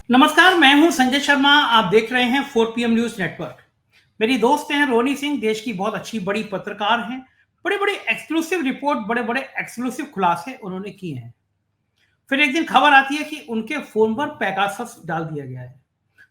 नमस्कार, मैं हूं संजय शर्मा। आप देख रहे हैं 4 PM न्यूज नेटवर्क। मेरी दोस्त हैं रोनी सिंह, देश की बहुत अच्छी बड़ी पत्रकार हैं। बड़े बड़े एक्सक्लूसिव रिपोर्ट, बड़े बड़े एक्सक्लूसिव खुलासे उन्होंने किए हैं। फिर एक दिन खबर आती है कि उनके फोन पर पेगासस डाल दिया गया है।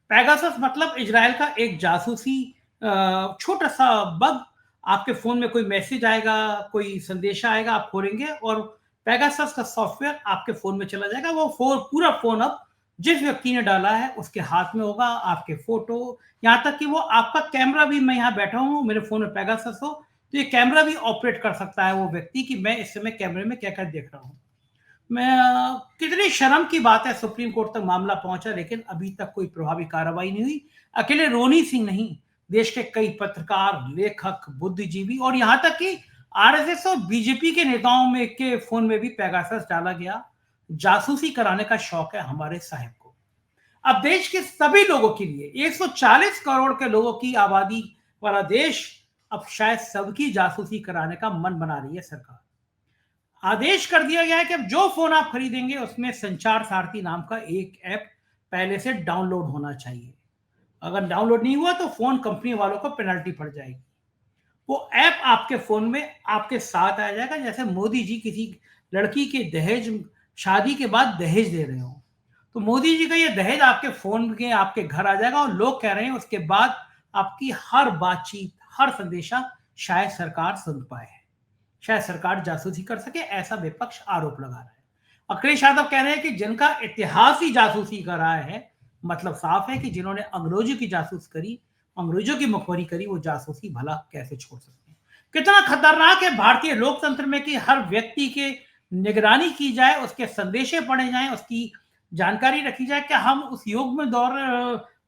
पेगासस मतलब इजराइल का एक जासूसी छोटा सा बग। आपके फोन में कोई मैसेज आएगा, कोई संदेशा आएगा, आप खोलेंगे और पेगासस का सॉफ्टवेयर आपके फोन में चला जाएगा। वो पूरा फोन अब जिस व्यक्ति ने डाला है उसके हाथ में होगा। आपके फोटो, यहाँ तक कि वो आपका कैमरा भी, मैं यहाँ बैठा हूँ, मेरे फोन में पेगासस हो तो ये कैमरा भी ऑपरेट कर सकता है वो व्यक्ति कि मैं इस समय कैमरे में क्या क्या देख रहा हूँ। कितनी शर्म की बात है, सुप्रीम कोर्ट तक मामला पहुंचा लेकिन अभी तक कोई प्रभावी कार्रवाई नहीं हुई। अकेले रोनी सिंह नहीं, देश के कई पत्रकार, लेखक, बुद्धिजीवी और यहां तक कि आरएसएस और बीजेपी के नेताओं में के फोन में भी पेगासस डाला गया। जासूसी कराने का शौक है हमारे साहब को। अब देश के सभी लोगों के लिए, 140 करोड़ के लोगों की आबादी वाला देश, अब शायद सबकी जासूसी कराने का मन बना रही है सरकार। आदेश कर दिया गया है कि अब जो फोन आप खरीदेंगे उसमें संचार सारथी नाम का एक ऐप पहले से डाउनलोड होना चाहिए। अगर डाउनलोड नहीं हुआ तो फोन कंपनी वालों को पेनल्टी पड़ जाएगी। वो ऐप आपके फोन में आपके साथ आ जाएगा, जैसे मोदी जी किसी लड़की के दहेज, शादी के बाद दहेज दे रहे हो तो मोदी जी का ये दहेज आपके फोन के आपके घर आ जाएगा। और लोग कह रहे हैं उसके बाद आपकी हर बातचीत, हर संदेशा शायद सरकार सुन पाए, शायद सरकार जासूसी कर सके, ऐसा विपक्ष आरोप लगा रहा है। अखिलेश यादव कह रहे हैं कि जिनका इतिहास ही जासूसी कर रहा है, मतलब साफ है कि जिन्होंने अंग्रेजों की जासूस करी, अंग्रेजों की मुखबरी करी, वो जासूसी भला कैसे छोड़ सकते हैं। कितना खतरनाक है भारतीय लोकतंत्र में कि हर व्यक्ति के निगरानी की जाए, उसके संदेशे पढ़े जाएं, उसकी जानकारी रखी जाए। क्या हम उस युग में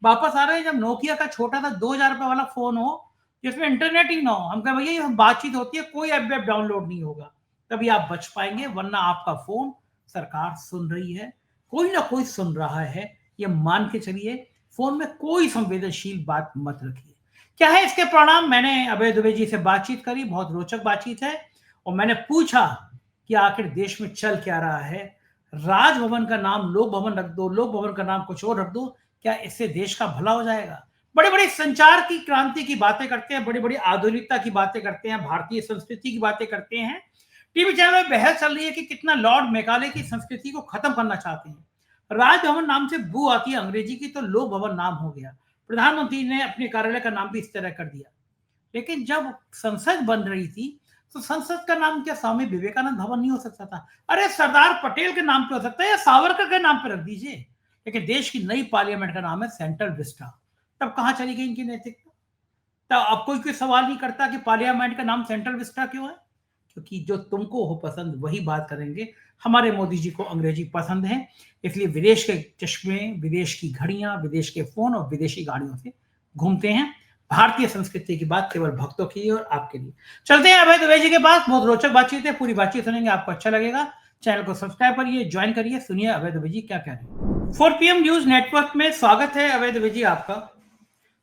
वापस आ रहे हैं जब नोकिया का छोटा सा 2000 रुपए वाला फोन हो जिसमें इंटरनेट ही ना हो? हम कहें भैया ये बातचीत होती है, कोई ऐप वेब डाउनलोड नहीं होगा, तभी आप बच पाएंगे, वरना आपका फोन सरकार सुन रही है, कोई ना कोई सुन रहा है, ये मान के चलिए। फोन में कोई संवेदनशील बात मत रखिए। क्या है इसके परिणाम? मैंने अभय दुबे जी से बातचीत करी, बहुत रोचक बातचीत है। और मैंने पूछा कि आखिर देश में चल क्या रहा है। राजभवन का नाम लोक भवन रख दो, लोक भवन का नाम कुछ और रख दो, क्या इससे देश का भला हो जाएगा? बड़े बड़े संचार की क्रांति की बातें करते हैं, बड़ी बड़ी आधुनिकता की बातें करते हैं, भारतीय संस्कृति की बातें करते हैं। टीवी चैनल में बहस चल रही है कि कितना लॉर्ड मेकाले की संस्कृति को खत्म करना चाहते हैं। राजभवन नाम से बू आती है अंग्रेजी की, तो लोक भवन नाम हो गया। प्रधानमंत्री ने अपने कार्यालय का नाम भी इस तरह कर दिया। लेकिन जब संसद बन रही थी तो संसद का नाम क्या स्वामी विवेकानंद भवन नहीं हो सकता था? अरे सरदार पटेल के नाम पे हो सकता है, या सावरकर के नाम पे रख दीजिए। लेकिन देश की नई पार्लियामेंट का नाम है सेंट्रल विस्टा। तब कहां चली गई इनकी नैतिकता? तब अब कोई सवाल नहीं करता कि पार्लियामेंट का नाम सेंट्रल विस्टा क्यों है। क्योंकि जो तुमको हो पसंद वही बात करेंगे। हमारे मोदी जी को अंग्रेजी पसंद है, इसलिए विदेश के चश्मे, विदेश की घड़ियां, विदेश के फोन और विदेशी गाड़ियों से घूमते हैं। भारतीय संस्कृति की बात केवल भक्तों की और आपके लिए। चलते हैं अभय दुबे जी के पास, बहुत रोचक बातचीत है, पूरी बातचीत सुनेंगे, आपको अच्छा लगेगा। चैनल को सब्सक्राइब करिए, ज्वाइन करिए, सुनिए अभय दुबे जी क्या कह रहे हैं। 4 PM न्यूज नेटवर्क में स्वागत है अभय दुबे जी आपका।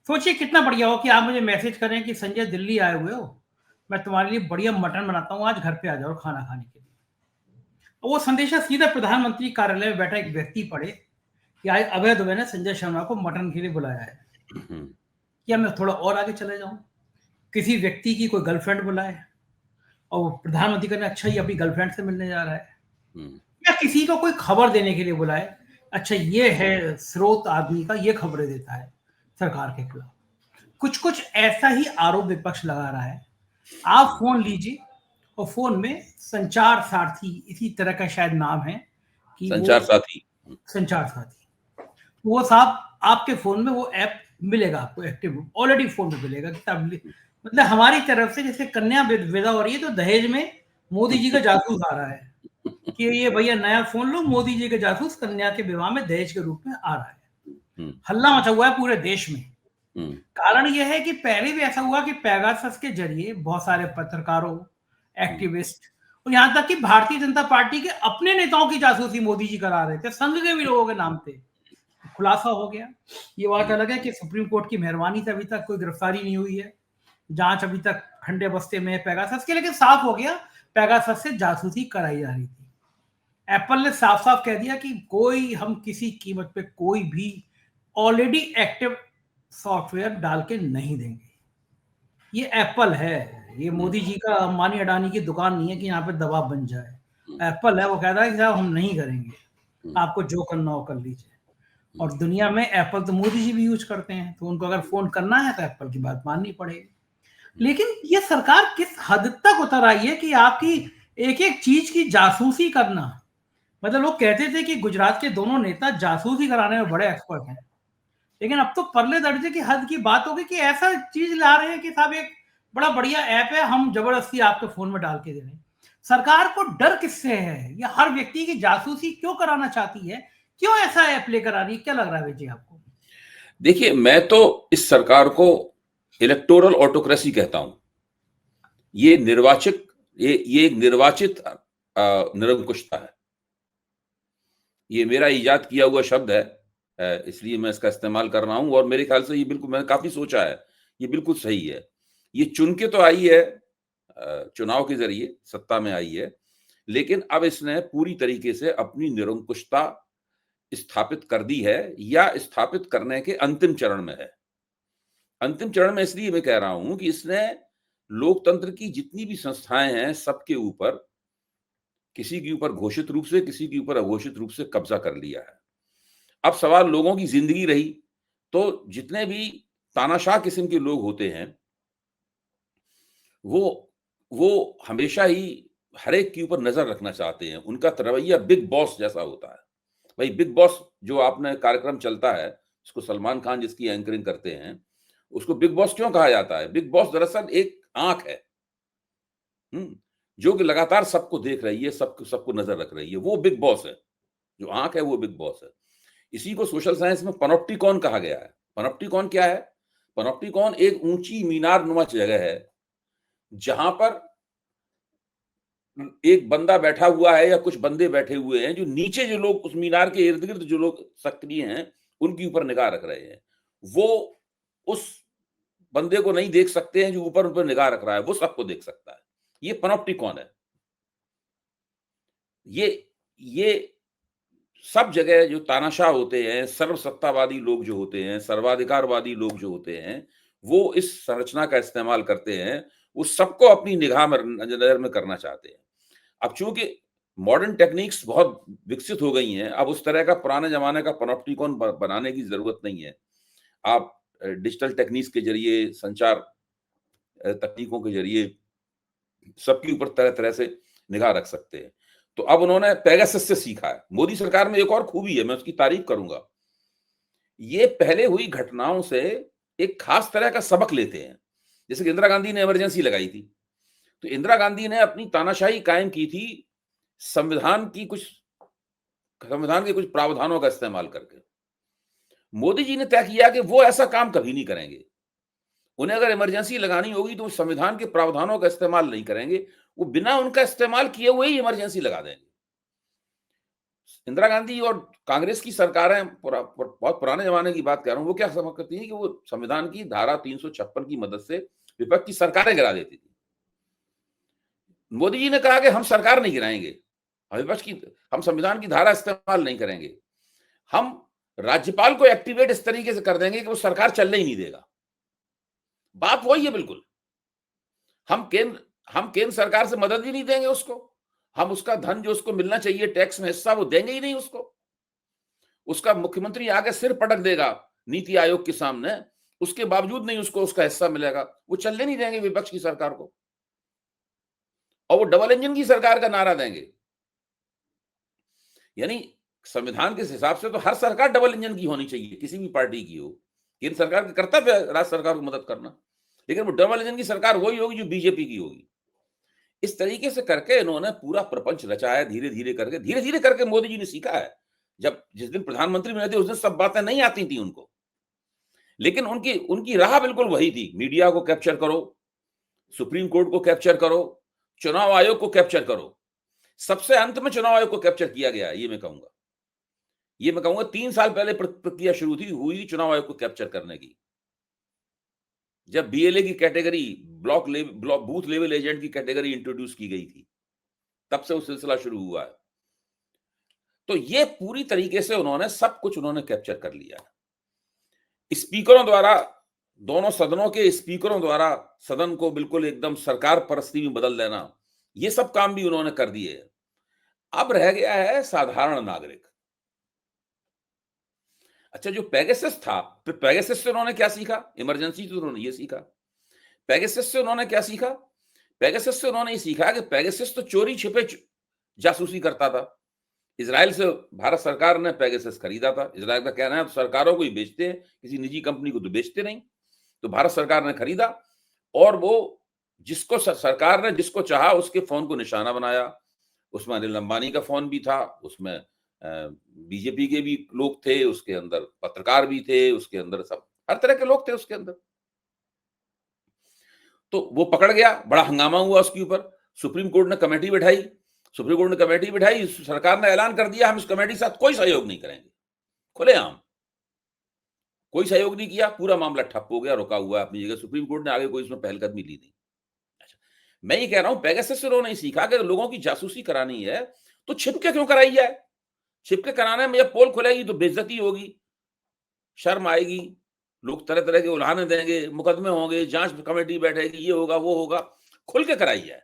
सोचिए कितना बढ़िया हो कि आप मुझे मैसेज करें कि संजय दिल्ली आए हुए हो, मैं तुम्हारे लिए बढ़िया मटन बनाता हूँ, आज घर पे आ जाओ खाना खाने के लिए। वो संदेशा सीधा प्रधानमंत्री कार्यालय में बैठा एक व्यक्ति पढ़े कि आज अभय दुबे ने संजय शर्मा को मटन के लिए बुलाया है। या मैं थोड़ा और आगे चले जाऊं, किसी व्यक्ति की कोई गर्लफ्रेंड बुलाए और प्रधानमंत्री कहने अच्छा ये अपनी गर्लफ्रेंड से मिलने जा रहा है। या किसी को कोई खबर देने के लिए बुलाए, अच्छा ये है स्रोत आदमी का, ये खबरें देता है सरकार के खिलाफ। कुछ कुछ ऐसा ही आरोप विपक्ष लगा रहा है। आप फोन लीजिए और फोन में संचार सारथी, इसी तरह का शायद नाम है कि संचार साथी, संचार साथी, वो साहब आपके फोन में वो ऐप मिलेगा आपको, एक्टिव ऑलरेडी फोन में मिलेगा। मतलब हमारी तरफ से जैसे कन्या विदा हो रही है तो दहेज में मोदी जी का जासूस आ रहा है कि ये भैया नया फोन लो, मोदी जी का जासूस कन्या के विवाह में दहेज के रूप में आ रहा है। हल्ला मचा हुआ है पूरे देश में। कारण यह है कि पहले भी ऐसा हुआ कि पेगासस के जरिए बहुत सारे पत्रकारों, एक्टिविस्ट और यहां तक कि भारतीय जनता पार्टी के अपने नेताओं की जासूसी मोदी जी करा रहे थे, संघ के भी लोगों के नाम पे। खुलासा हो गया। ये बात अलग है कि सुप्रीम कोर्ट की मेहरबानी से अभी तक कोई गिरफ्तारी नहीं हुई है, जांच अभी तक ठंडे बस्ते में है पेगासस के, लेकिन साफ हो गया पेगासस से जासूसी कराई जा रही थी। एप्पल ने साफ साफ कह दिया कि कोई हम किसी कीमत पे कोई भी ऑलरेडी एक्टिव सॉफ्टवेयर डाल के नहीं देंगे। ये एप्पल है, ये मोदी जी का अंबानी अडानी की दुकान नहीं है कि यहाँ पे दबाव बन जाए। एप्पल है, वो कहता है कि साहब हम नहीं करेंगे, आपको जो करना हो कर लीजिए। और दुनिया में एप्पल तो मोदी जी भी यूज करते हैं, तो उनको अगर फोन करना है तो एप्पल की बात माननी पड़ेगी। लेकिन ये सरकार किस हद तक उतर आई है कि आपकी एक एक चीज की जासूसी करना। मतलब लोग कहते थे कि गुजरात के दोनों नेता जासूसी कराने में बड़े एक्सपर्ट हैं, लेकिन अब तो परले दर्जे की हद की बात होगी कि ऐसा चीज ला रहे हैं कि साहब एक बड़ा बढ़िया ऐप है, हम जबरदस्ती आपके फोन में डाल के दे रहे हैं। सरकार को डर किससे है? या हर व्यक्ति की जासूसी क्यों कराना चाहती है? क्यों ऐसा ऐप लेकर आ रही है? क्या लग रहा है विजय आपको? देखिए, मैं तो इस सरकार को इलेक्टोरल ऑटोक्रेसी कहता हूं। ये एक निर्वाचित निरंकुशता है। ये मेरा इजाद किया हुआ शब्द है, इसलिए मैं इसका इस्तेमाल कर रहा हूं। और मेरे ख्याल से ये बिल्कुल, मैंने काफी सोचा है, ये बिल्कुल सही है। ये चुन के तो आई है, चुनाव के जरिए सत्ता में आई है, लेकिन अब इसने पूरी तरीके से अपनी निरंकुशता स्थापित कर दी है, या स्थापित करने के अंतिम चरण में है। अंतिम चरण में इसलिए मैं कह रहा हूं कि इसने लोकतंत्र की जितनी भी संस्थाएं हैं, सबके ऊपर, किसी के ऊपर घोषित रूप से, किसी के ऊपर अघोषित रूप से कब्जा कर लिया है। अब सवाल लोगों की जिंदगी रही, तो जितने भी तानाशाह किस्म के लोग होते हैं, वो हमेशा ही हर एक के ऊपर नजर रखना चाहते हैं। उनका रवैया बिग बॉस जैसा होता है। भाई, बिग बॉस जो आपने कार्यक्रम चलता है, उसको सलमान खान जिसकी एंकरिंग करते हैं, उसको बिग बॉस क्यों कहा जाता है? बिग बॉस दरअसल एक आंख है, जो कि लगातार सबको देख रही है, सबको नजर रख रही है। वो बिग बॉस है, जो आंख है वो बिग बॉस है। इसी को सोशल साइंस में पनोप्टिकॉन कहा गया है। पनोप्टिकॉन क्या है? पनोप्टिकॉन एक ऊंची मीनार नुमा जगह है, जहां पर एक बंदा बैठा हुआ है या कुछ बंदे बैठे हुए हैं, जो नीचे जो लोग उस मीनार के इर्द गिर्द जो लोग सक्रिय हैं, उनके ऊपर निगाह रख रहे हैं। वो उस बंदे को नहीं देख सकते हैं जो ऊपर उन पर निगाह रख रहा है, वो सबको देख सकता है। ये पनोप्टिकॉन है। ये सब जगह जो तानाशाह होते हैं, सर्वसत्तावादी लोग जो होते हैं, सर्वाधिकारवादी लोग जो होते हैं, वो इस संरचना का इस्तेमाल करते हैं। वो सबको अपनी निगाह में, नजर में करना चाहते हैं। अब चूंकि मॉडर्न टेक्निक्स बहुत विकसित हो गई हैं, अब उस तरह का पुराने जमाने का पनोप्टिकॉन बनाने की जरूरत नहीं है। आप डिजिटल टेक्निक्स के जरिए, संचार तकनीकों के जरिए सबके ऊपर तरह तरह से निगाह रख सकते हैं। तो अब उन्होंने पेगासस से सीखा है। मोदी सरकार में एक और खूबी है, मैं उसकी तारीफ करूंगा। ये पहले हुई घटनाओं से एक खास तरह का सबक लेते हैं। जैसे कि इंदिरा गांधी ने इमरजेंसी लगाई थी, तो इंदिरा गांधी ने अपनी तानाशाही कायम की थी संविधान के कुछ प्रावधानों का इस्तेमाल करके। मोदी जी ने तय किया कि वो ऐसा काम कभी नहीं करेंगे। उन्हें अगर इमरजेंसी लगानी होगी तो संविधान के प्रावधानों का इस्तेमाल नहीं करेंगे, वो बिना उनका इस्तेमाल किए हुए ही इमरजेंसी लगा देंगे। इंदिरा गांधी और कांग्रेस की सरकारें, बहुत पुराने जमाने की बात कर रहा हूं, वो क्या समझ करती है कि वो संविधान की धारा 356 की मदद से विपक्ष की सरकारें गिरा देती थी। मोदी जी ने कहा कि हम सरकार नहीं गिराएंगे, हम संविधान की धारा इस्तेमाल नहीं करेंगे, हम राज्यपाल को एक्टिवेट इस तरीके से कर देंगे कि वो सरकार चलने ही नहीं देगा। बात वही है बिल्कुल। हम केंद्र सरकार से मदद ही नहीं देंगे उसको, हम उसका धन जो उसको मिलना चाहिए टैक्स में हिस्सा, वो देंगे ही नहीं उसको। उसका मुख्यमंत्री आगे सिर पटक देगा नीति आयोग के सामने, उसके बावजूद नहीं उसको उसका हिस्सा मिलेगा। वो चलने नहीं देंगे विपक्ष की सरकार को, और वो डबल इंजन की सरकार का नारा देंगे। यानी संविधान के हिसाब से तो हर सरकार डबल इंजन की होनी चाहिए, किसी भी पार्टी की हो। केंद्र सरकार का कर्तव्य है राज्य सरकार को मदद करना, लेकिन वो डबल इंजन की सरकार वही होगी जो बीजेपी की होगी। इस तरीके से करके इन्होंने पूरा प्रपंच रचा है। धीरे धीरे करके मोदी जी ने सीखा है। जिस दिन प्रधानमंत्री बने थे उस दिन सब बातें नहीं आती थी उनको, लेकिन उनकी राह बिल्कुल वही थी। मीडिया को कैप्चर करो, सुप्रीम कोर्ट को कैप्चर करो, चुनाव आयोग को कैप्चर करो। सबसे अंत में चुनाव आयोग को कैप्चर किया गया, ये मैं कहूंगा 3 साल पहले प्रक्रिया शुरू हुई चुनाव आयोग को कैप्चर करने की, जब बीएलए की कैटेगरी, बूथ लेवल एजेंट की कैटेगरी इंट्रोड्यूस की गई थी, तब से वो सिलसिला शुरू हुआ है। तो ये पूरी तरीके से उन्होंने सब कुछ उन्होंने कैप्चर कर लिया। स्पीकरों द्वारा, दोनों सदनों के स्पीकरों द्वारा सदन को बिल्कुल एकदम सरकार परस्ती में बदल देना, ये सब काम भी उन्होंने कर दिए। अब रह गया है साधारण नागरिक। अच्छा, जो पेगासस था, फिर पेगासस से उन्होंने क्या सीखा? इमरजेंसी से उन्होंने ये सीखा। पेगासस से उन्होंने क्या सीखा? पेगासस से उन्होंने ये सीखा कि पेगासस तो चोरी छिपे जासूसी करता था। इजराइल से भारत सरकार ने पेगासस खरीदा था। इजराइल का कहना है तो सरकारों को ही बेचते हैं, किसी निजी कंपनी को तो बेचते नहीं। तो भारत सरकार ने खरीदा और वो जिसको सरकार ने जिसको चाहा उसके फोन को निशाना बनाया। उसमें अनिल अंबानी का फोन भी था, उसमें बीजेपी के भी लोग थे, उसके अंदर पत्रकार भी थे, उसके अंदर सब हर तरह के लोग थे उसके अंदर। तो वो पकड़ गया, बड़ा हंगामा हुआ उसके ऊपर। सुप्रीम कोर्ट ने कमेटी बिठाई, सरकार ने ऐलान कर दिया हम इस कमेटी के साथ कोई सहयोग नहीं करेंगे। खुलेआम कोई सहयोग नहीं किया, पूरा मामला ठप हो गया, रुका हुआ अपनी जगह। सुप्रीम कोर्ट ने आगे कोई इसमें पहलकदमी ली नहीं। अच्छा, मैं ये कह रहा हूं पेगासस से उन्होंने सीखा कि लोगों की जासूसी करानी है तो छिपके क्यों कराई जाए? छिपके कराने में जब पोल खुलेगी तो बेइज्जती होगी, शर्म आएगी, लोग तरह तरह के उल्हाने देंगे, मुकदमे होंगे, जांच कमेटी बैठेगी, ये होगा वो होगा। खुल के कराई जाए।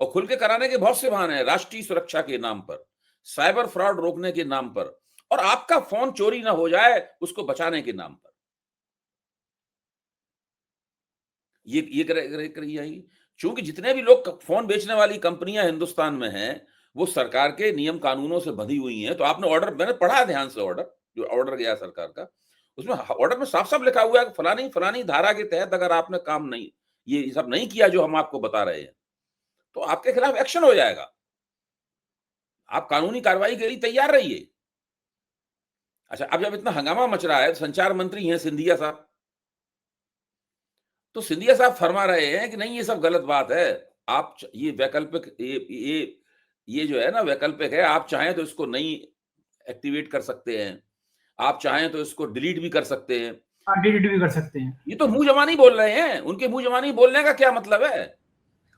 और खुल के कराने के बहुत से बहाने हैं, राष्ट्रीय सुरक्षा के नाम पर, साइबर फ्रॉड रोकने के नाम पर, और आपका फोन चोरी ना हो जाए उसको बचाने के नाम पर ये करी जाएगी। चूंकि जितने भी लोग फोन बेचने वाली कंपनियां हिंदुस्तान में हैं, वो सरकार के नियम कानूनों से बंधी हुई हैं। तो आपने ऑर्डर, मैंने पढ़ा ध्यान से ऑर्डर, जो ऑर्डर गया सरकार का, उसमें ऑर्डर में साफ साफ लिखा हुआ है कि फलानी फलानी धारा के तहत अगर आपने काम नहीं, ये सब नहीं किया जो हम आपको बता रहे हैं, तो आपके खिलाफ एक्शन हो जाएगा। आप कानूनी कार्रवाई के लिए तैयार रहिए। अच्छा, अब जब इतना हंगामा मच रहा है, संचार मंत्री हैं सिंधिया साहब, तो सिंधिया साहब फरमा रहे हैं कि नहीं ये सब गलत बात है, आप ये वैकल्पिक, ये जो है ना वैकल्पिक है, आप चाहें तो इसको नहीं एक्टिवेट कर सकते हैं, आप चाहें तो इसको डिलीट भी कर सकते हैं। डिलीट भी कर सकते हैं। ये तो मुंह जबानी बोल रहे हैं। उनके मुंह जबानी बोलने का क्या मतलब है?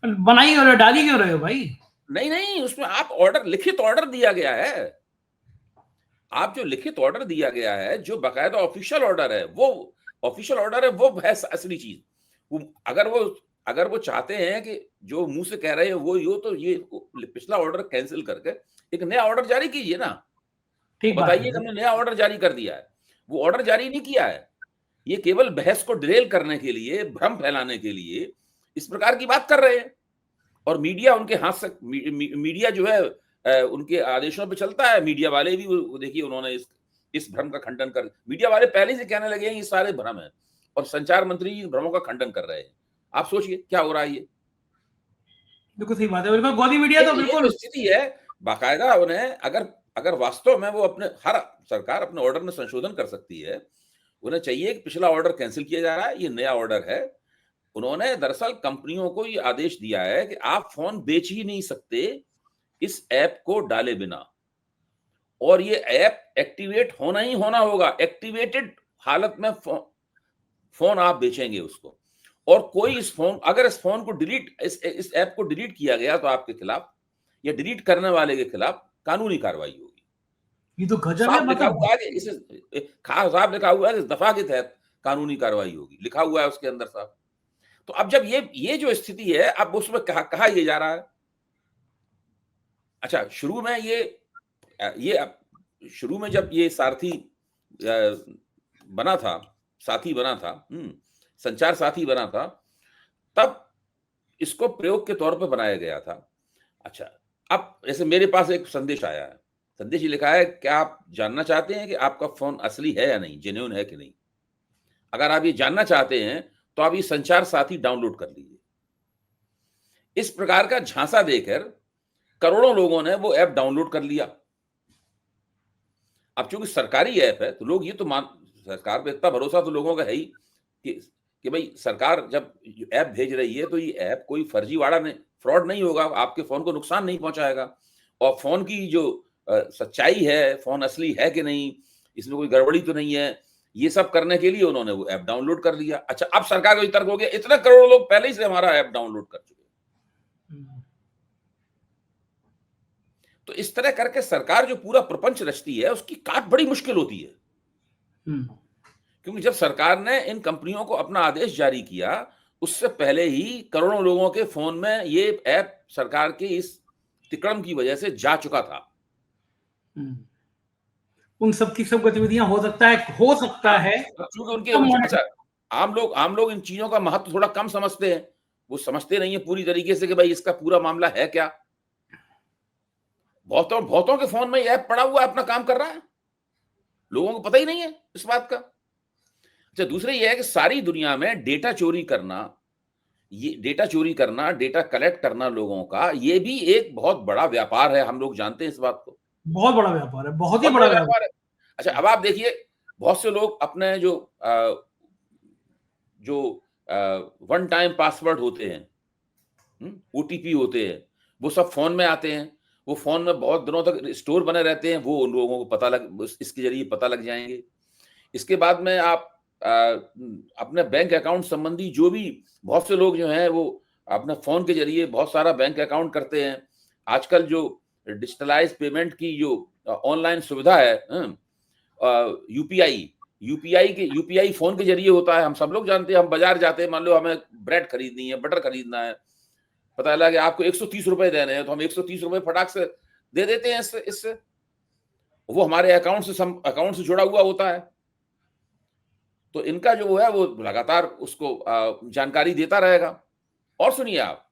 बनाई और डाली क्यों रहे हो भाई? नहीं, उसमें आप ऑर्डर, लिखित ऑर्डर दिया गया है। आप जो लिखित ऑर्डर दिया गया है, जो बाकायदा ऑफिशियल ऑर्डर है, वो ऑफिशियल ऑर्डर है, वो है असली चीज। अगर वो चाहते हैं कि जो मुंह से कह रहे हैं वो हो, तो ये पिछला ऑर्डर कैंसिल करके एक नया ऑर्डर जारी कीजिए ना। बताइए कि हमने नया ऑर्डर जारी कर दिया है। वो ऑर्डर जारी नहीं किया है। ये केवल बहस को डिरेल करने के लिए, भ्रम फैलाने के लिए इस प्रकार की बात कर रहे हैं। और मीडिया उनके हाथ से, मीडिया जो है उनके आदेशों पे चलता है। मीडिया वाले भी देखिए उन्होंने इस भ्रम का खंडन कर, मीडिया वाले पहले से कहने लगे हैं ये सारे भ्रम है, और संचार मंत्री इन भ्रमों का खंडन कर रहे हैं। आप सोचिए क्या हो रहा है। ये बिल्कुल सही बात है। बिल्कुल गोदी मीडिया तो बिल्कुल स्थिति है। बाकायदा उन्हें अगर वास्तव में वो अपने, हर सरकार अपने ऑर्डर में संशोधन कर सकती है, उन्हें चाहिए कि पिछला ऑर्डर कैंसिल किया जा रहा है, ये नया ऑर्डर है। उन्होंने दरअसल कंपनियों को ये आदेश दिया है कि आप फोन बेच ही नहीं सकते इस ऐप को डाले बिना, और ये ऐप एक्टिवेट होना ही होना होगा। एक्टिवेटेड हालत में फोन आप बेचेंगे उसको, और कोई अगर इस फोन को डिलीट, इस ऐप को डिलीट किया गया तो आपके खिलाफ या डिलीट करने वाले के खिलाफ कानूनी कार्रवाई होगी। ये तो गजब है। साफ लिखा हुआ है कि साफ लिखा हुआ है कि दफा के तहत कानूनी कार्रवाई होगी, लिखा हुआ है उसके अंदर साहब। तो अब जब ये जो स्थिति है, अब उसमें कहा ये जा रहा है। अच्छा, शुरू में जब ये सारथी बना था, साथी बना था, संचार साथी बना था, तब इसको प्रयोग के तौर पर बनाया गया था। अच्छा, अब जैसे मेरे पास एक संदेश आया है, संदेश लिखा है, क्या आप जानना चाहते हैं कि आपका फोन असली है या नहीं, जेन्युइन है कि नहीं? अगर आप ये जानना चाहते हैं तो आप ये संचार साथी डाउनलोड कर लीजिए। इस प्रकार का झांसा देकर करोड़ों लोगों ने वो ऐप डाउनलोड कर लिया। अब चूंकि सरकारी ऐप है तो लोग ये तो सरकार पे इतना भरोसा तो लोगों का है ही कि भाई सरकार जब ऐप भेज रही है तो ये ऐप कोई फर्जीवाड़ा नहीं, फ्रॉड नहीं होगा, आपके फोन को नुकसान नहीं पहुंचाएगा। और फोन की जो सच्चाई है, फोन असली है कि नहीं, इसमें कोई गड़बड़ी तो नहीं है, ये सब करने के लिए उन्होंने वो ऐप डाउनलोड कर लिया। अच्छा, अब सरकार को तर्क हो गया, इतने करोड़ लोग पहले ही से हमारा ऐप डाउनलोड कर चुके। तो इस तरह करके सरकार जो पूरा प्रपंच रचती है उसकी काट बड़ी मुश्किल होती है, क्योंकि जब सरकार ने इन कंपनियों को अपना आदेश जारी किया उससे पहले ही करोड़ों लोगों के फोन में ये ऐप सरकार की इस तिकड़म की वजह से जा चुका था। उन सब की सब गतिविधियां हो सकता है क्योंकि उनके अच्छा, आम लोग इन चीजों का महत्व थोड़ा कम समझते हैं, वो समझते नहीं है पूरी तरीके से कि भाई इसका पूरा मामला है क्या। बहुतों के फोन में ये ऐप पड़ा हुआ है, अपना काम कर रहा है, लोगों को पता ही नहीं है इस बात का। अच्छा, दूसरा ये है कि सारी दुनिया में डेटा चोरी करना, डेटा कलेक्ट करना लोगों का, ये भी एक बहुत बड़ा व्यापार है। हम लोग जानते हैं इस बात को, बहुत बड़ा व्यापार है, बहुत ही बड़ा व्यापार है। अच्छा, अब आप देखिए, बहुत से लोग अपने जो वन टाइम पासवर्ड होते हैं, ओटीपी होते हैं, वो सब फोन में आते हैं, वो फोन में बहुत दिनों तक स्टोर बने रहते हैं, वो उन लोगों को इसके जरिए पता लग जाएंगे। इसके बाद में आप अपने बैंक अकाउंट संबंधी जो भी, बहुत से लोग जो हैं वो अपने फोन के जरिए बहुत सारा बैंक अकाउंट करते हैं। आजकल जो डिजिटलाइज पेमेंट की जो ऑनलाइन सुविधा है, यूपीआई फोन के जरिए होता है। हम सब लोग जानते हैं, हम बाजार जाते हैं, मान लो हमें ब्रेड खरीदनी है, बटर खरीदना है, पता लगा कि आपको 130 रुपए देने हैं, तो हम 130 रुपए फटाक से दे देते हैं। इससे वो हमारे अकाउंट से जुड़ा हुआ होता है। तो इनका जो है वो लगातार उसको जानकारी देता रहेगा। और सुनिए आप,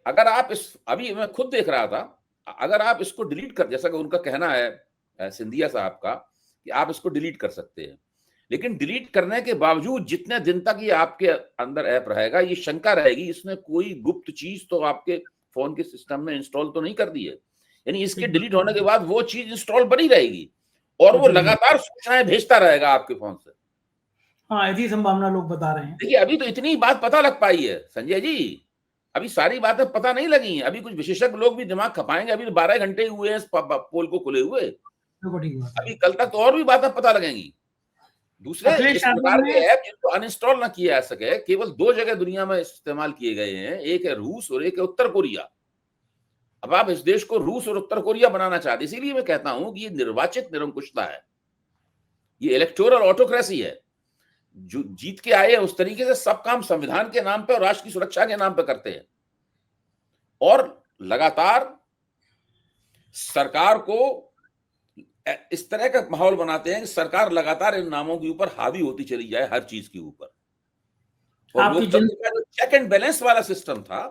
अगर आप अभी मैं खुद देख रहा था, अगर आप इसको डिलीट कर, जैसा कि उनका कहना है सिंधिया साहब का, कि आप इसको डिलीट कर सकते हैं, लेकिन डिलीट करने के बावजूद जितने दिन तक ये आपके अंदर ऐप रहेगा, ये शंका रहेगी इसने कोई गुप्त चीज तो आपके फोन के सिस्टम में इंस्टॉल तो नहीं कर दी है। यानी इसके डिलीट होने के बाद वो चीज इंस्टॉल बनी रहेगी और वो लगातार सूचनाएं भेजता रहेगा आपके फोन से। हाँ, ऐसी संभावना लोग बता रहे हैं। देखिए, अभी तो इतनी बात पता लग पाई है संजय जी, अभी सारी बातें पता नहीं लगी हैं। अभी कुछ विशेषज्ञ लोग भी दिमाग खपाएंगे। अभी 12 घंटे हुए हैं इस पोल को खुले हुए, अभी कल तक तो और भी बातें पता लगेंगी। दूसरे इस प्रकार के ऐप जिनको अनइंस्टॉल ना किया जा सके, केवल 2 जगह दुनिया में इस्तेमाल किए गए हैं, एक है रूस और एक है उत्तर कोरिया। अब आप इस देश को रूस और उत्तर कोरिया बनाना चाहते, इसीलिए मैं कहता हूं कि ये निर्वाचित निरंकुशता है, ये इलेक्टोरल ऑटोक्रेसी है। जो जीत के आए हैं उस तरीके से सब काम संविधान के नाम पे और राष्ट्र की सुरक्षा के नाम पे करते हैं, और लगातार सरकार को इस तरह का माहौल बनाते हैं कि सरकार लगातार इन नामों के ऊपर हावी होती चली जाए, हर चीज के ऊपर। और लोकतंत्र का जो चेक एंड बैलेंस वाला सिस्टम था,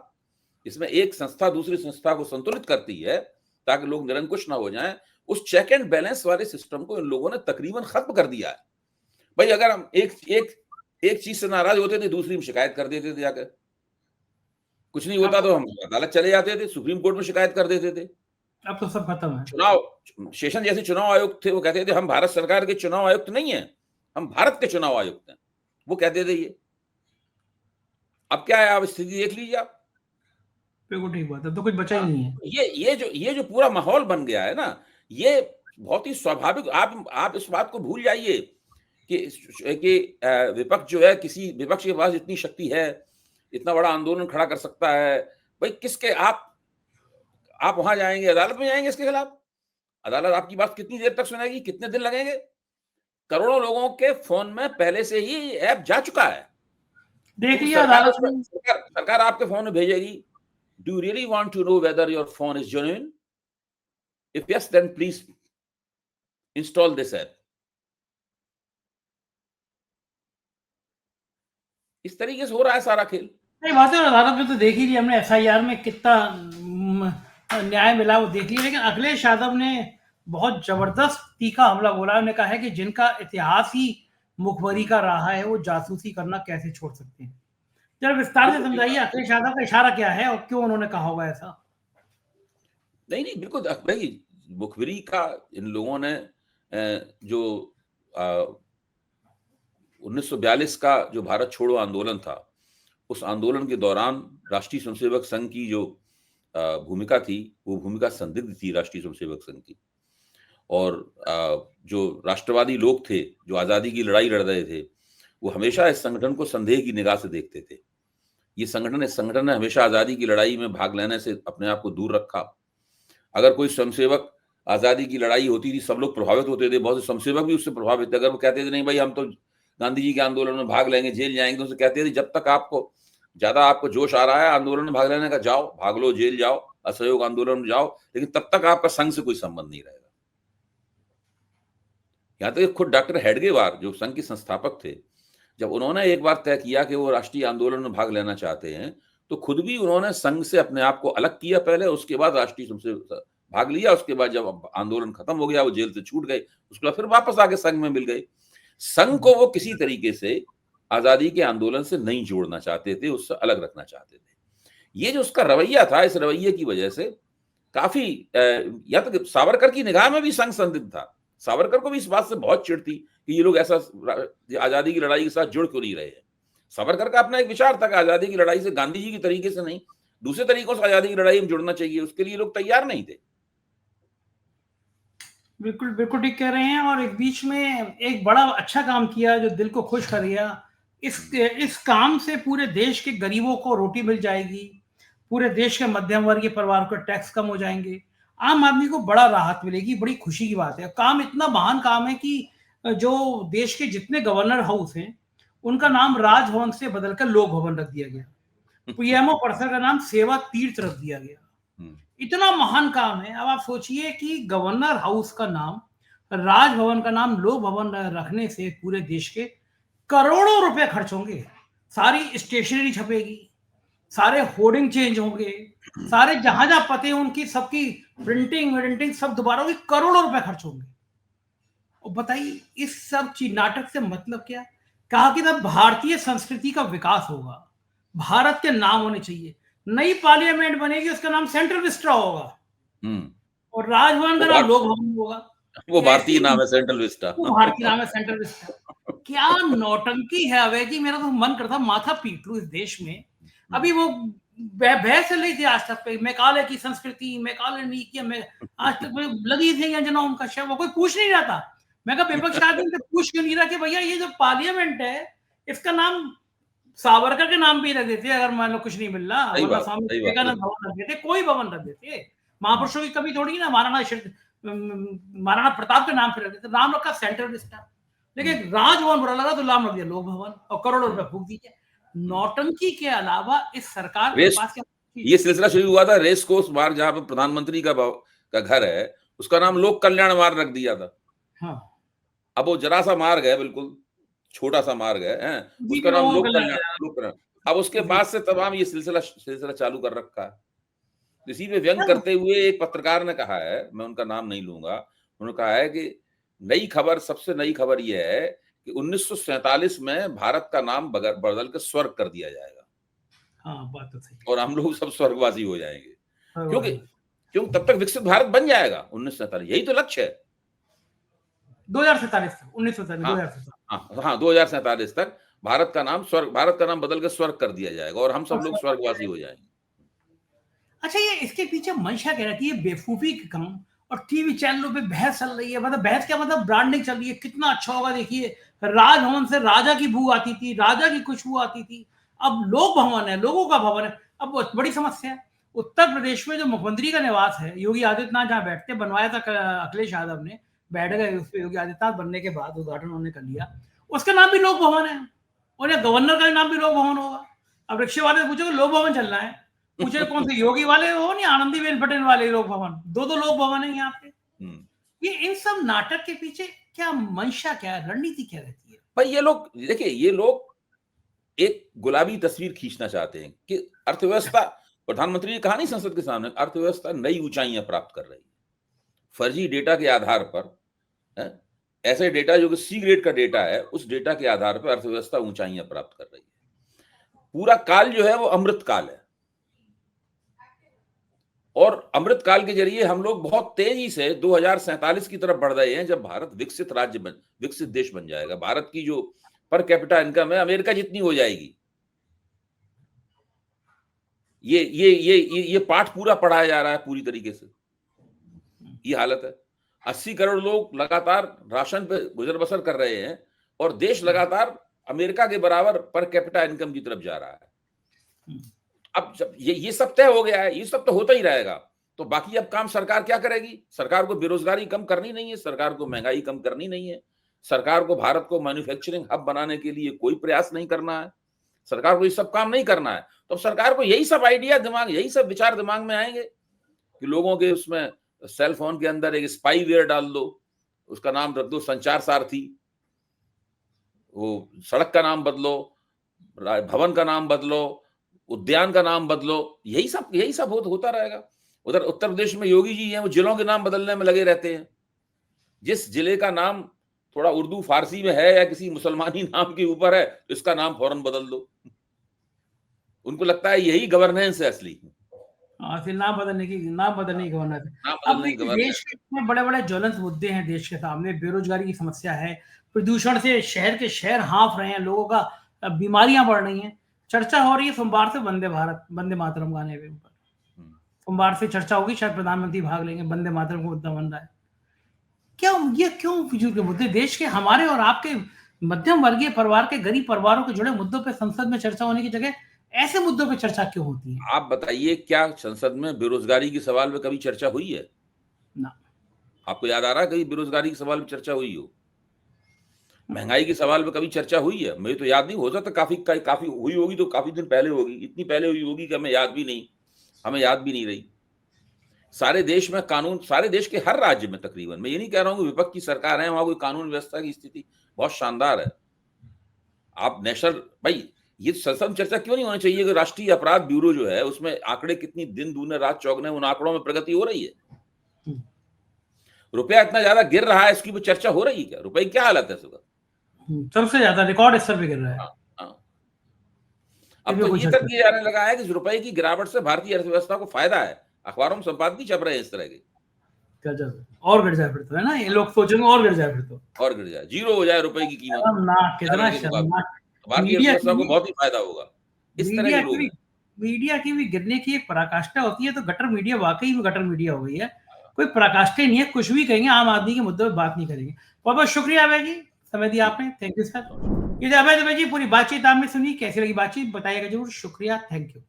इसमें एक संस्था दूसरी संस्था को संतुलित करती है ताकि लोग निरंकुश ना हो जाएं, उस चेक एंड बैलेंस वाले सिस्टम को इन लोगों ने तकरीबन खत्म कर दिया है। भाई, अगर हम एक चीज से नाराज होते थे, दूसरी में शिकायत कर देते थे जाकर, कुछ नहीं होता तो हम अदालत चले जाते थे, सुप्रीम कोर्ट में शिकायत कर देते थे। अब तो सब खत्म है। चुनाव शेषन जैसे चुनाव आयुक्त थे, वो कहते थे हम भारत सरकार के चुनाव आयुक्त नहीं है, हम भारत के चुनाव आयुक्त हैं, वो कहते थे ये। अब क्या है, आप स्थिति देख लीजिए आप। बिल्कुल ठीक बात है, तो कुछ बचा ही नहीं है। ये जो पूरा माहौल बन गया है ना, ये बहुत ही स्वाभाविक। आप इस बात को भूल जाइए कि विपक्ष जो है, किसी विपक्ष के पास इतनी शक्ति है, इतना बड़ा आंदोलन खड़ा कर सकता है। भाई, किसके आप वहां जाएंगे, अदालत में जाएंगे इसके खिलाफ, अदालत आपकी बात कितनी देर तक सुनेगी, कितने दिन लगेंगे? करोड़ों लोगों के फोन में पहले से ही ऐप जा चुका है। देखिए, सरकार आपके फोन में भेजेगी, do you really want to know whether your phone is genuine? If yes, then please install this app. इस तरीके से हो रहा है सारा खेल। नहीं, बात है, अदालत में तो देख ही लिया हमने, एफआईआर में कितना न्याय मिला वो देख लिया। लेकिन अखिलेश यादव ने बहुत जबरदस्त तीखा हमला बोला। उन्होंने कहा है कि जिनका इतिहास ही मुखबरी का रहा है, वो जासूसी करना कैसे छोड़ सकते हैं। जरा विस्तार से समझाइए, अखिलेश यादव का इशारा क्या है और क्यों उन्होंने कहा होगा ऐसा? नहीं, बिल्कुल भाई, मुखबिरी का इन लोगों ने जो 1942 का जो भारत छोड़ो आंदोलन था, उस आंदोलन के दौरान राष्ट्रीय स्वयंसेवक संघ की जो भूमिका थी, वो भूमिका संदिग्ध थी राष्ट्रीय स्वयंसेवक संघ की। और जो राष्ट्रवादी लोग थे, जो आजादी की लड़ाई लड़ रहे थे, वो हमेशा इस संगठन को संदेह की निगाह से देखते थे। इस संगठन ने हमेशा आजादी की लड़ाई में भाग लेने से अपने आप को दूर रखा। अगर कोई स्वयंसेवक, आजादी की लड़ाई होती थी, सब लोग प्रभावित होते थे, बहुत से स्वयंसेवक भी उससे प्रभावित थे। अगर वो कहते थे नहीं भाई हम तो गांधी जी के आंदोलन में भाग लेंगे, जेल जाएंगे, तो उनसे कहते थे जब तक आपको जोश आ रहा है आंदोलन में भाग लेने का, जाओ, भाग लो, जेल जाओ, असहयोग आंदोलन में जाओ, लेकिन तब तक आपका संघ से कोई संबंध नहीं रहेगा। यहाँ तक खुद डॉक्टर हेडगेवार जो संघ के संस्थापक थे, जब उन्होंने एक बार तय किया कि वो राष्ट्रीय आंदोलन में भाग लेना चाहते हैं, तो खुद भी उन्होंने संघ से अपने आप को अलग किया पहले, उसके बाद राष्ट्रीय संघ से भाग लिया। उसके बाद जब आंदोलन खत्म हो गया, वो जेल से छूट गए, उसके बाद फिर वापस आके संघ में मिल गए। संघ को वो किसी तरीके से आजादी के आंदोलन से नहीं जोड़ना चाहते थे, उससे अलग रखना चाहते थे। ये जो उसका रवैया था, इस रवैये की वजह से काफी या तो सावरकर की निगाह में भी संघ संदिग्ध था। सावरकर को भी इस बात से बहुत चिढ़ थी कि ये लोग ऐसा आजादी की लड़ाई के साथ जुड़ क्यों नहीं रहे हैं। सावरकर का अपना एक विचार था कि आजादी की लड़ाई से गांधी जी की तरीके से नहीं, दूसरे तरीकों से आजादी की लड़ाई में जुड़ना चाहिए, उसके लिए लोग तैयार नहीं थे। बिल्कुल बिल्कुल ठीक कह रहे हैं। और एक बीच में एक बड़ा अच्छा काम किया जो दिल को खुश कर गया। इस काम से पूरे देश के गरीबों को रोटी मिल जाएगी, पूरे देश के मध्यम वर्गीय परिवार को टैक्स कम हो जाएंगे, आम आदमी को बड़ा राहत मिलेगी। बड़ी खुशी की बात है। काम इतना महान काम है कि जो देश के जितने गवर्नर हाउस हैं उनका नाम राजभवन से बदलकर लोक भवन रख दिया गया। पीएमओ परिसर का नाम सेवा तीर्थ रख दिया गया। इतना महान काम है। अब आप सोचिए कि गवर्नर हाउस का नाम, राजभवन का नाम लोक भवन रखने से पूरे देश के करोड़ों रुपए खर्च होंगे। सारी स्टेशनरी छपेगी, सारे होर्डिंग चेंज होंगे, सारे जहां जहां पते उनकी सबकी प्रिंटिंग सब दोबारा होगी, करोड़ों रुपए खर्च होंगे। और बताइए इस सब चीज नाटक से मतलब क्या? कहा कि तब भारतीय संस्कृति का विकास होगा, भारत के नाम होने चाहिए, नई पार्लियामेंट बनेगी, उसका नाम सेंट्रल विस्टा होगा और राजभवन का नाम लोक भवन होगा। वो भारतीय नाम है सेंट्रल विस्टा। वो भारतीय नाम है सेंट्रल विस्टा। क्या नौटंकी है अबे कि मेरा तो मन करता माथा पीट लूं इस देश में। अभी वो बहस चल रही थी आज तक पे, मेघालय की संस्कृति, मेघालय नीति में आज तक लगी थी अंजना उनका शव, कोई पूछ नहीं रहा था। मैं कहा विपक्ष आदमी से पूछ क्यों नहीं रहा कि भैया ये जो पार्लियामेंट है इसका नाम सावरकर के नाम भी रख देते अगर मान लो कुछ नहीं मिल रहा, वरना स्वामी विवेकानंद भवन रख देते, कोई भवन रख देते। महापुरुषों की कमी थोड़ी ना, महाराणा प्रताप के नाम पे रख देते, नाम रखा सेंट्रल विस्टा। लेकिन राजभवन बुरा लगा तो नाम रख दिया लोक भवन और करोड़ों रुपए फूक दिए। नौटंकी के अलावा इस सरकार के पास क्या? ये सिलसिला शुरू हुआ था रेस कोर्स मार्ग, जहां पर प्रधानमंत्री का घर है, उसका नाम लोक कल्याण मार्ग रख दिया था। हाँ। अब वो जरा सा मार्ग है, बिल्कुल छोटा सा मार्ग है, उसका नाम लोक कल्याण। अब उसके बाद से तमाम ये सिलसिला चालू कर रखा है। इसी पे व्यंग करते हुए एक पत्रकार ने कहा है, मैं उनका नाम नहीं लूंगा, उन्होंने कहा है कि सबसे नई खबर यह है कि 1947 में भारत का नाम बदल कर स्वर्ग कर दिया जाएगा। हाँ, बात तो सही। और हम लोग सब स्वर्गवासी हो जाएंगे, क्योंकि तब तक विकसित भारत बन जाएगा 1947, यही तो लक्ष्य है। 2047 तक, 1947, हाँ 2047 तक भारत का नाम बदल कर स्वर्ग कर दिया जाएगा और हम सब लोग स्वर्गवासी हो जाएंगे। अच्छा, ये इसके पीछे मंशा क्या रहती है? बेवकूफी के काम और टीवी चैनलों पे बहस चल रही है। मतलब बहस क्या, मतलब ब्रांडिंग चल रही है। कितना अच्छा होगा देखिए, राजभवन से राजा की बू आती थी, राजा की खुशबू आती थी, अब लोक भवन है, लोगों का भवन है। अब बड़ी समस्या है। उत्तर प्रदेश में जो मुख्यमंत्री का निवास है, योगी आदित्यनाथ जहाँ बैठते, बनवाया था अखिलेश यादव ने, बैठ गए उस पर। योगी आदित्यनाथ बनने के बाद उद्घाटन उन्होंने कर लिया, उसका नाम भी लोक भवन है और गवर्नर का नाम भी लोक भवन होगा। अब रिक्शे वाले से पूछो लोक भवन चलना है, पूछे कौन से योगी वाले हो नहीं आनंदीबेन पटेल वाले लोक भवन, दो लोक भवन है यहाँ पे। ये इन सब नाटक के पीछे क्या मंशा, क्या रणनीति क्या रहती है? भाई ये लोग देखिए, ये लोग एक गुलाबी तस्वीर खींचना चाहते हैं कि अर्थव्यवस्था, प्रधानमंत्री ने कहा नहीं संसद के सामने, अर्थव्यवस्था नई ऊंचाइयां प्राप्त कर रही है फर्जी डेटा के आधार पर। ऐसे डेटा जो कि सी ग्रेड का डेटा है, उस डेटा के आधार पर अर्थव्यवस्था ऊंचाइयां प्राप्त कर रही है। पूरा काल जो है वो अमृत काल है और अमृत काल के जरिए हम लोग बहुत तेजी से 2047 की तरफ बढ़ रहे हैं, जब भारत विकसित देश बन जाएगा। भारत की जो पर कैपिटा इनकम है अमेरिका जितनी हो जाएगी। ये पाठ पूरा पढ़ाया जा रहा है पूरी तरीके से। ये हालत है। 80 करोड़ लोग लगातार राशन पे गुजर बसर कर रहे हैं और देश लगातार अमेरिका के बराबर पर कैपिटा इनकम की तरफ जा रहा है। अब जब ये सब तय हो गया है, ये सब तो होता ही रहेगा, तो बाकी अब काम सरकार क्या करेगी? सरकार को बेरोजगारी कम करनी नहीं है, सरकार को महंगाई कम करनी नहीं है, सरकार को भारत को मैन्युफैक्चरिंग हब बनाने के लिए कोई प्रयास नहीं करना है, सरकार को ये सब काम नहीं करना है। तो सरकार को यही सब आइडिया दिमाग, यही सब विचार दिमाग में आएंगे कि लोगों के उसमें सेल फोन के अंदर एक स्पाईवेयर डाल दो, उसका नाम रख दो संचार सारथी, वो सड़क का नाम बदलो, भवन का नाम बदलो, उद्यान का नाम बदलो, यही सब होता रहेगा। उधर उत्तर प्रदेश में योगी जी हैं, वो जिलों के नाम बदलने में लगे रहते हैं। जिस जिले का नाम थोड़ा उर्दू फारसी में है या किसी मुसलमानी नाम के ऊपर है, तो इसका नाम फौरन बदल दो। उनको लगता है यही गवर्नेंस है असली। फिर नाम बदलने की गवर्नेंस है। अब देखिए देश के इतने बड़े-बड़े ज्वलंत मुद्दे हैं देश के सामने, बेरोजगारी की समस्या है, प्रदूषण से शहर के शहर हाँफ रहे हैं, लोगों का बीमारियां बढ़ रही हैं। चर्चा हो रही है सोमवार से वंदे मातरम गाने के ऊपर। सोमवार से चर्चा होगी, शायद प्रधानमंत्री भाग लेंगे, वंदे मातरम को मुद्दा बन रहा है। क्यों फिजूल के मुद्दे देश के हमारे और आपके मध्यम वर्गीय परिवार के, गरीब परिवारों के जुड़े मुद्दों पे संसद में चर्चा होने की जगह ऐसे मुद्दों पे चर्चा क्यों होती है? आप बताइए, क्या संसद में बेरोजगारी के सवाल पे कभी चर्चा हुई है? ना। आपको याद आ रहा है कभी बेरोजगारी के सवाल पे चर्चा हुई हो? महंगाई के सवाल पे कभी चर्चा हुई है? मुझे तो याद नहीं, हो सकता काफी हुई होगी, तो काफी दिन पहले होगी, इतनी पहले हुई होगी कि हमें याद भी नहीं रही। सारे देश में कानून, सारे देश के हर राज्य में तकरीबन, मैं ये नहीं कह रहा हूँ कि विपक्ष की सरकार है वहां कोई कानून व्यवस्था की स्थिति बहुत शानदार है। आप नेशनल, भाई ये संसद में चर्चा क्यों नहीं होनी चाहिए कि राष्ट्रीय अपराध ब्यूरो जो है उसमें आंकड़े कितनी दिन दूने रात चौगने, उन आंकड़ों में प्रगति हो रही है। रुपया इतना ज्यादा गिर रहा है, इसकी भी चर्चा हो रही है क्या? रुपए की क्या हालत है इस वक्त? सबसे ज्यादा रिकॉर्ड स्तर पे गिर रहा है। अब तो ये तक किया जाने लगा है कि रुपए की गिरावट से भारतीय अर्थव्यवस्था को फायदा है। अखबारों में संपादकीय छप रहे हैं इस तरह के। और गिर जाए फिर तो, है ना, ये लोग सोचेंगे और गिर जाए फिर तो, और गिर जाए, जीरो हो जाए रुपए की कीमत, कितना शर्मनाक। भारतीय अर्थव्यवस्था को बहुत ही फायदा होगा। इस तरह के लोग, मीडिया की भी गिरने की एक पराकाष्ठा होती है, तो गटर मीडिया वाकई में गटर मीडिया हो गई है। कोई पराकाष्ठा नहीं है, कुछ भी कहेंगे, आम आदमी के मुद्दों पर बात नहीं करेंगे। बहुत बहुत शुक्रिया अभय जी, समय दिया आपने, थैंक यू सर। ये अभय जी पूरी बातचीत आपने सुनी, कैसी लगी बातचीत बताइएगा जरूर। शुक्रिया, थैंक यू।